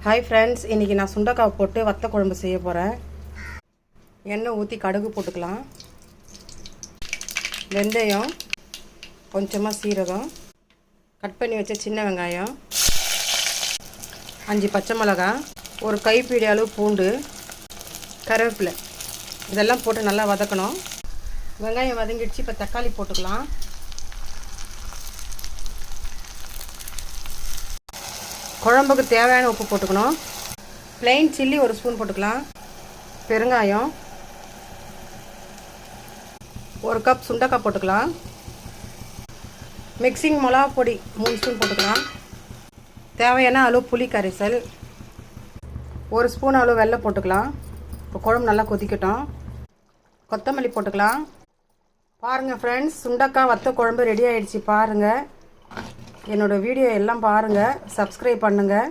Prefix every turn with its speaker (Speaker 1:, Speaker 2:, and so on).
Speaker 1: Hi friends, இன்றைக்கி நான் சுண்டைக்காய் போட்டு வத்த குழம்பு செய்ய போகிறேன். எண்ணெய் ஊற்றி கடுகு போட்டுக்கலாம். வெந்தயம், கொஞ்சமாக சீரகம், கட் பண்ணி வச்ச சின்ன வெங்காயம், 5 பச்சை மிளகாய், ஒரு கைப்பிடி அளவு பூண்டு, கருவேப்பிலை, இதெல்லாம் போட்டு நல்லா வதக்கணும். வெங்காயம் வதங்கிடுச்சு. இப்போ தக்காளி போட்டுக்கலாம். குழம்புக்கு தேவையான உப்பு போட்டுக்கணும். ப்ளைன் சில்லி ஒரு ஸ்பூன் போட்டுக்கலாம். பெருங்காயம், ஒரு கப் சுண்டைக்காய் போட்டுக்கலாம். மிக்சிங் மிளகா பொடி 3 ஸ்பூன் போட்டுக்கலாம். தேவையான அளவு புளி கரைசல், 1 ஸ்பூன் அளவு வெல்லம் போட்டுக்கலாம். இப்போ குழம்பு நல்லா கொதிக்கட்டும். கொத்தமல்லி போட்டுக்கலாம். பாருங்கள் ஃப்ரெண்ட்ஸ், சுண்டைக்காய் வத்த குழம்பு ரெடி ஆகிடுச்சு. பாருங்கள், என்னோடய வீடியோ எல்லாம் பாருங்கள், சப்ஸ்கிரைப் பண்ணுங்கள்.